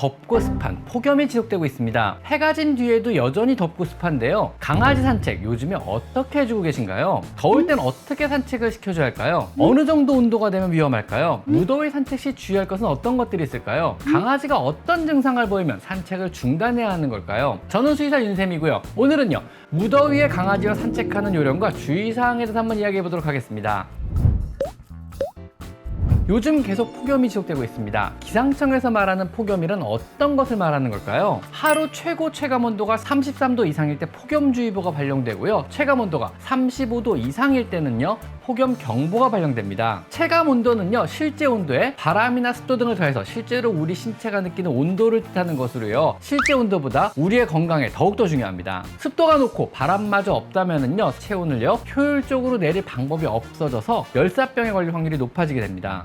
덥고 습한 폭염이 지속되고 있습니다. 해가 진 뒤에도 여전히 덥고 습한데요. 강아지 산책 요즘에 어떻게 해주고 계신가요? 더울 땐 어떻게 산책을 시켜줘야 할까요? 어느 정도 온도가 되면 위험할까요? 무더위 산책 시 주의할 것은 어떤 것들이 있을까요? 강아지가 어떤 증상을 보이면 산책을 중단해야 하는 걸까요? 저는 수의사 윤쌤이고요. 오늘은요, 무더위에 강아지와 산책하는 요령과 주의사항에 대해서 한번 이야기해 보도록 하겠습니다. 요즘 계속 폭염이 지속되고 있습니다. 기상청에서 말하는 폭염이란 어떤 것을 말하는 걸까요? 하루 최고 체감온도가 33도 이상일 때 폭염주의보가 발령되고요. 체감온도가 35도 이상일 때는요, 폭염경보가 발령됩니다. 체감온도는요, 실제 온도에 바람이나 습도 등을 더해서 실제로 우리 신체가 느끼는 온도를 뜻하는 것으로요, 실제 온도보다 우리의 건강에 더욱더 중요합니다. 습도가 높고 바람마저 없다면은요, 체온을요 효율적으로 내릴 방법이 없어져서 열사병에 걸릴 확률이 높아지게 됩니다.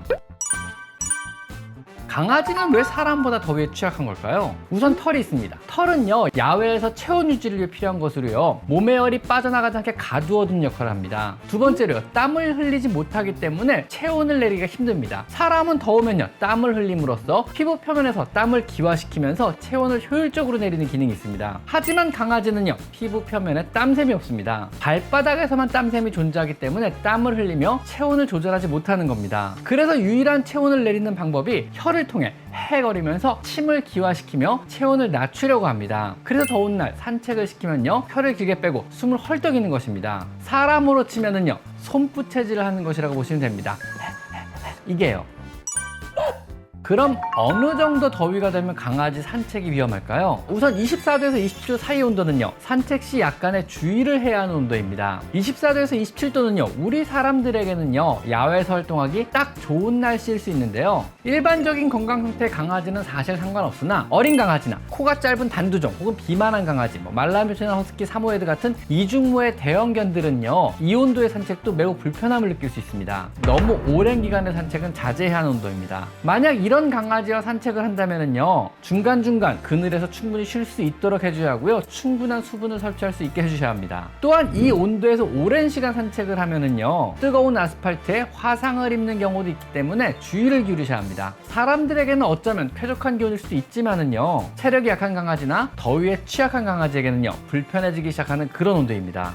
강아지는 왜 사람보다 더위에 취약한 걸까요? 우선 털이 있습니다. 털은요, 야외에서 체온 유지를 위해 필요한 것으로요, 몸의 열이 빠져나가지 않게 가두어두는 역할을 합니다. 두 번째로요, 땀을 흘리지 못하기 때문에 체온을 내리기가 힘듭니다. 사람은 더우면요, 땀을 흘림으로써 피부 표면에서 땀을 기화시키면서 체온을 효율적으로 내리는 기능이 있습니다. 하지만 강아지는요, 피부 표면에 땀샘이 없습니다. 발바닥에서만 땀샘이 존재하기 때문에 땀을 흘리며 체온을 조절하지 못하는 겁니다. 그래서 유일한 체온을 내리는 방법이 혀를 통해 헤헤거리면서 침을 기화시키며 체온을 낮추려고 합니다. 그래서 더운 날 산책을 시키면요, 혀를 길게 빼고 숨을 헐떡이는 것입니다. 사람으로 치면은요, 손부채질을 하는 것이라고 보시면 됩니다. 이게요. 그럼 어느 정도 더위가 되면 강아지 산책이 위험할까요? 우선 24도에서 27도 사이 온도는요, 산책 시 약간의 주의를 해야 하는 온도입니다. 24도에서 27도는요, 우리 사람들에게는요, 야외에서 활동하기 딱 좋은 날씨일 수 있는데요. 일반적인 건강 상태의 강아지는 사실 상관없으나 어린 강아지나 코가 짧은 단두종 혹은 비만한 강아지, 말라뮤스나 허스키, 사모예드 같은 이중모의 대형견들은요, 이 온도의 산책도 매우 불편함을 느낄 수 있습니다. 너무 오랜 기간의 산책은 자제해야 하는 온도입니다. 만약 이런 강아지와 산책을 한다면요, 중간중간 그늘에서 충분히 쉴 수 있도록 해줘야 하고요, 충분한 수분을 섭취할 수 있게 해주셔야 합니다. 또한 이 온도에서 오랜 시간 산책을 하면은요, 뜨거운 아스팔트에 화상을 입는 경우도 있기 때문에 주의를 기울이셔야 합니다. 사람들에게는 어쩌면 쾌적한 기온일 수도 있지만은요, 체력이 약한 강아지나 더위에 취약한 강아지에게는요, 불편해지기 시작하는 그런 온도입니다.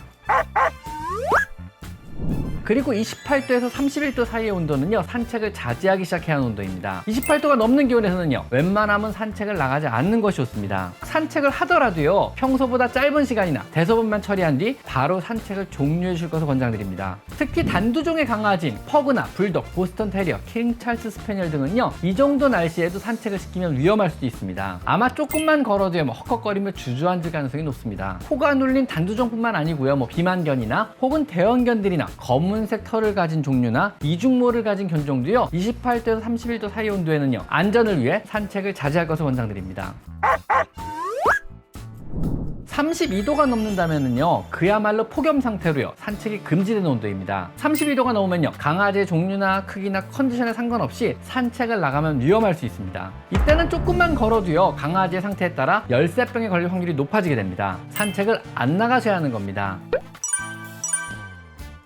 그리고 28도에서 31도 사이의 온도는요, 산책을 자제하기 시작해야 하는 온도입니다. 28도가 넘는 기온에서는요, 웬만하면 산책을 나가지 않는 것이 좋습니다. 산책을 하더라도요, 평소보다 짧은 시간이나 대소변만 처리한 뒤 바로 산책을 종료해 줄 것을 권장드립니다. 특히 단두종의 강아지인 퍼그나 불독, 보스턴 테리어, 킹 찰스 스패니얼 등은요, 이 정도 날씨에도 산책을 시키면 위험할 수도 있습니다. 아마 조금만 걸어도요, 헉헉거리며 주저앉을 가능성이 높습니다. 코가 눌린 단두종뿐만 아니고요, 비만견이나 혹은 대형견들이나 검은색 털을 가진 종류나 이중모를 가진 견종도요, 28도에서 31도 사이 온도에는요, 안전을 위해 산책을 자제할 것을 권장드립니다. 32도가 넘는다면은요, 그야말로 폭염 상태로요, 산책이 금지되는 온도입니다. 32도가 넘으면요, 강아지의 종류나 크기나 컨디션에 상관없이 산책을 나가면 위험할 수 있습니다. 이때는 조금만 걸어도요, 강아지의 상태에 따라 열사병에 걸릴 확률이 높아지게 됩니다. 산책을 안 나가셔야 하는 겁니다.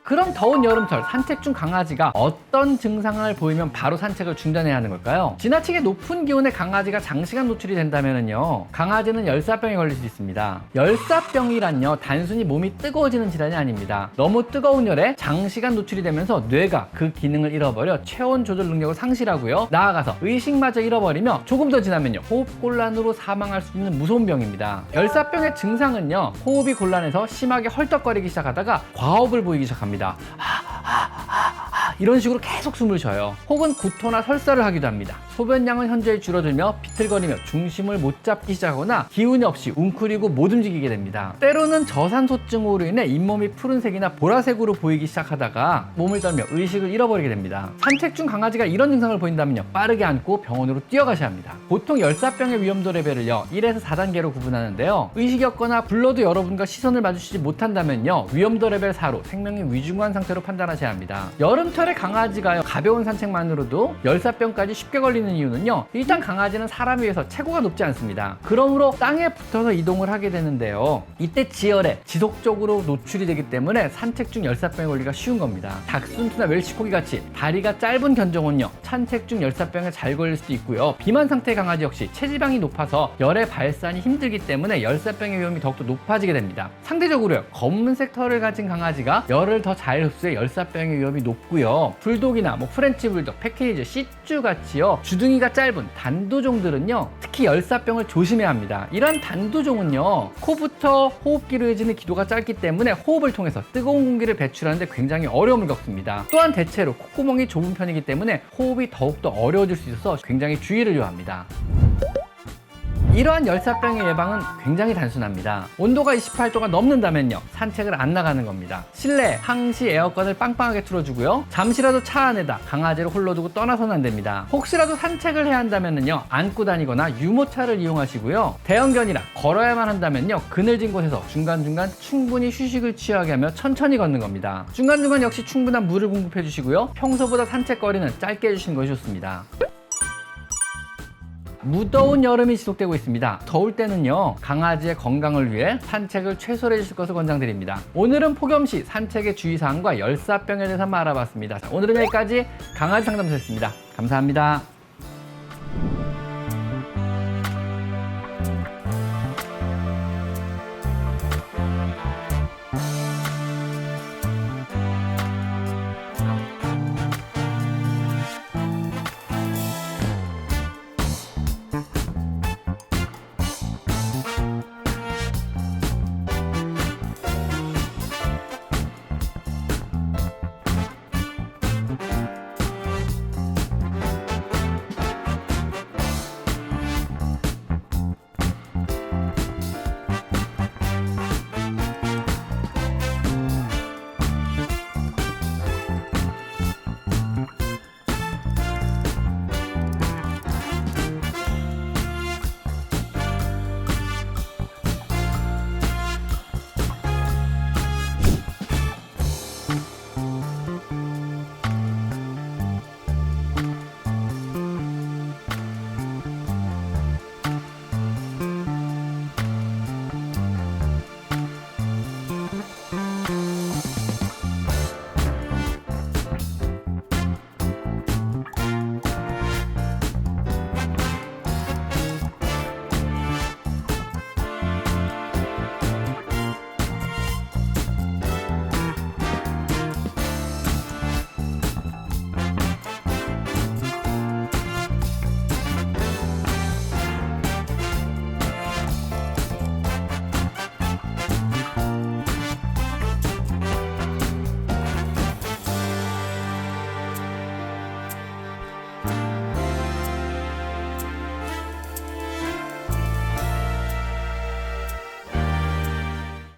그럼 더운 여름철 산책 중 강아지가 어떤 증상을 보이면 바로 산책을 중단해야 하는 걸까요? 지나치게 높은 기온에 강아지가 장시간 노출이 된다면요, 강아지는 열사병에 걸릴 수 있습니다. 열사병이란요, 단순히 몸이 뜨거워지는 질환이 아닙니다. 너무 뜨거운 열에 장시간 노출이 되면서 뇌가 그 기능을 잃어버려 체온 조절 능력을 상실하고요, 나아가서 의식마저 잃어버리며 조금 더 지나면요, 호흡곤란으로 사망할 수 있는 무서운 병입니다. 열사병의 증상은요, 호흡이 곤란해서 심하게 헐떡거리기 시작하다가 과호흡을 보이기 시작합니다. 이런 식으로 계속 숨을 쉬어요. 혹은 구토나 설사를 하기도 합니다. 소변량은 현저히 줄어들며 비틀거리며 중심을 못 잡기 시작하거나 기운이 없이 웅크리고 못 움직이게 됩니다. 때로는 저산소증으로 인해 잇몸이 푸른색이나 보라색으로 보이기 시작하다가 몸을 떨며 의식을 잃어버리게 됩니다. 산책 중 강아지가 이런 증상을 보인다면요, 빠르게 안고 병원으로 뛰어가셔야 합니다. 보통 열사병의 위험도 레벨을요, 1에서 4단계로 구분하는데요, 의식이 없거나 불러도 여러분과 시선을 마주치지 못한다면요, 위험도 레벨 4로 생명이 위중한 상태로 판단하셔야 합니다. 여름철에 강아지가요, 가벼운 산책만으로도 열사병까지 쉽게 걸리는 있는 이유는요. 일단 강아지는 사람에 비해서 체구가 높지 않습니다. 그러므로 땅에 붙어서 이동을 하게 되는데요. 이때 지열에 지속적으로 노출이 되기 때문에 산책 중 열사병에 걸리기가 쉬운 겁니다. 닥순투나 웰시코기 같이 다리가 짧은 견종은요. 산책 중 열사병에 잘 걸릴 수도 있고요. 비만 상태의 강아지 역시 체지방이 높아서 열의 발산이 힘들기 때문에 열사병의 위험이 더욱더 높아지게 됩니다. 상대적으로요. 검은색 털을 가진 강아지가 열을 더 잘 흡수해 열사병의 위험이 높고요. 불독이나 프렌치 불독, 패키니즈, 시츄 같이요. 주둥이가 짧은 단두종들은요. 특히 열사병을 조심해야 합니다. 이런 단두종은요. 코부터 호흡기로 이어지는 기도가 짧기 때문에 호흡을 통해서 뜨거운 공기를 배출하는데 굉장히 어려움을 겪습니다. 또한 대체로 콧구멍이 좁은 편이기 때문에 호흡이 더욱더 어려워질 수 있어서 굉장히 주의를 요합니다. 이러한 열사병의 예방은 굉장히 단순합니다. 온도가 28도가 넘는다면요. 산책을 안 나가는 겁니다. 실내에 항시 에어컨을 빵빵하게 틀어주고요. 잠시라도 차 안에다 강아지를 홀로 두고 떠나서는 안 됩니다. 혹시라도 산책을 해야 한다면요. 안고 다니거나 유모차를 이용하시고요. 대형견이라 걸어야만 한다면요. 그늘진 곳에서 중간중간 충분히 휴식을 취하게 하며 천천히 걷는 겁니다. 중간중간 역시 충분한 물을 공급해 주시고요. 평소보다 산책거리는 짧게 해주시는 것이 좋습니다. 무더운 여름이 지속되고 있습니다. 더울 때는요, 강아지의 건강을 위해 산책을 최소로 해주실 것을 권장드립니다. 오늘은 폭염시 산책의 주의사항과 열사병에 대해서 한번 알아봤습니다. 자, 오늘은 여기까지 강아지 상담소였습니다. 감사합니다.